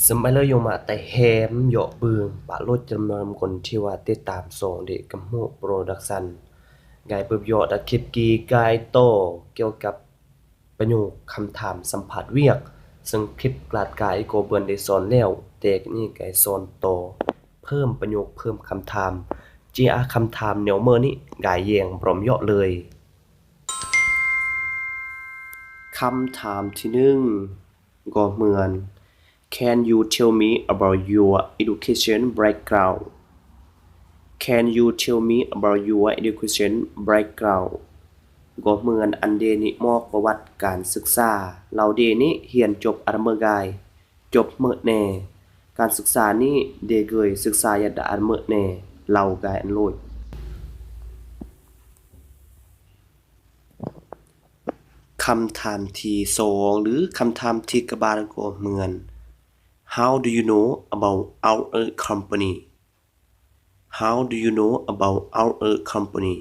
สมัยเราอยู่มาแต่แฮมเหยาะเบืองปะลดจำนวนคนที่ว่าติดตามส่งเด็กกับฮู้โปรดักชันไกเปิบเหยาะตะคลิปกีไกโตเกี่ยวกับประโยคคำถามสัมภาษณ์เวียกซึ่งคลิปกลาดกายโกเบิร์นได้สอนแล้วแต่นี่ไกสอนโตเพิ่มประโยคเพิ่มคำถามจีอาคำถามแนวเมื่อนี้กายแยงพร้อมเหยาะเลยคำถามที่1ก็เหมือน Can you tell me about your education background? Can you tell me about your education background? ก็เหมือนอันเดนิมอกประวัติการศึกษาเราเดนิเรียนจบอันเมื่อกายจบเมื่อแน่การศึกษานี้เดเกยศึกษายัดอันเมื่อแน่เรากายอันโลดคำถามที่2หรือคำถามที่กระบาลก็เหมือน How do you know about our company? How do you know about our company?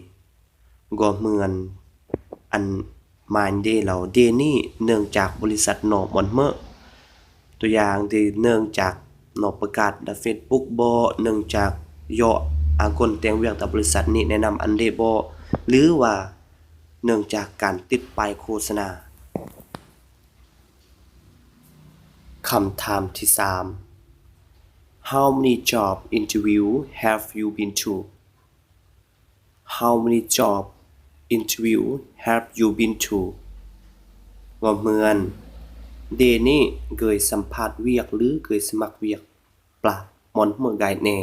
ก็เหมือนอันหมายเดเราเดนี่เนื่องจากบริษัทนอกบ่อนเมื่อตัวอย่างที่เนื่องจากนอกประกาศใน Facebook บ่เนื่องจากย่ออากลแต่งเวียงต่อบริษัทนี้แนะนำอันเดบ่หรือว่าเนื่องจากการติดป้ายโฆษณาคำถามที่3 How many job interview have you been to? How many job interview have you been to? ว่าเหมือนเดนี่เคยสัมภาษณ์เวียกหรือเคยสมัครเวียกปะมอนเมื่อไกแน่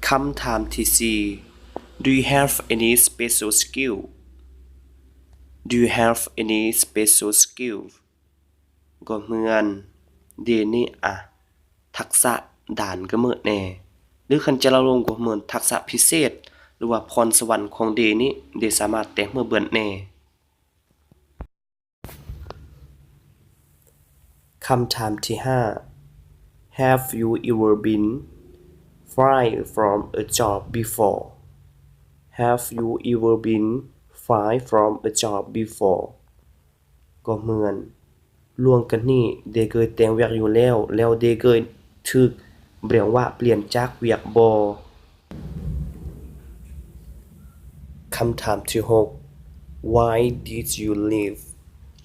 คำถามที่4 Do you have any special skill? Do you have any special skill? ก็เหมือนเดนี่ทักษะด่านก็เหมือนแน่หรือคันจะเราลงก็เหมือนทักษะพิเศษหรือว่าพรสวรรค์ของเดนี่เดสามารถแต่งเมื่อเบิ่นแน่คำถามที่5 Have you ever been fired from a job before? Have you ever been fired from a job before? ก็เหมือนล่วงกันนี้เดเคยแต่งเวียกอยู่แล้วเดเคยถูกเรียกว่าเปลี่ยนจากเวียกบ่คำถามที่6 Why did you leave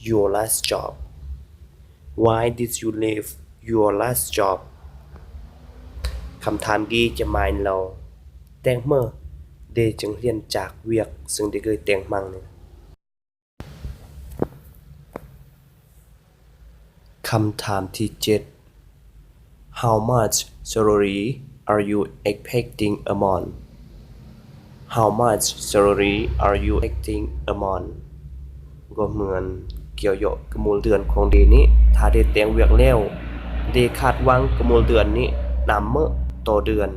your last job? Why did you leave your last job? คำถามนี้จะหมายเราแต่งเมื่อเดจึงเรียนจากเวียกซึ่งเดเคยแต่งมั่งนี่คำถามที่7 How much salary are you expecting a month? How much salary are you expecting a month? ก็เหมือนเกี่ยวโยกับมูลเดือนของเดนี้ถ้าเดแต่งเวียกแล้วเดคาดหวังกับมูลเดือนนี้นำเมื่อต่อเดือน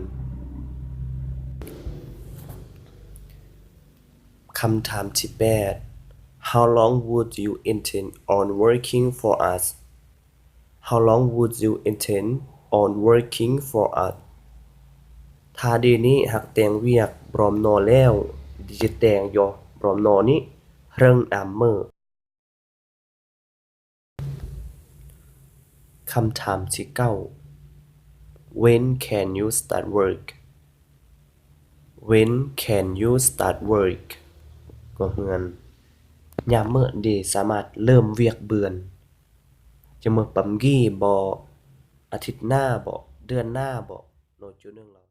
คำถามที่8 How long would you intend on working for us? How long would you intend on working for us? ถ้าเดนี้หักแต่งเวียกพร้อมนอแล้วดิจะแต่งยอพร้อมนอนี้เริ่งนำเมื่อคำถามที่9 When can you start work? When can you start work? ก็เหมือนยามเมื่อเดสามารถเริ่มเวียกเบือนจะเมื่อปั๊มกี้บ่อาทิตย์หน้าบ่เดือนหน้าบ่โนจุนึงเรา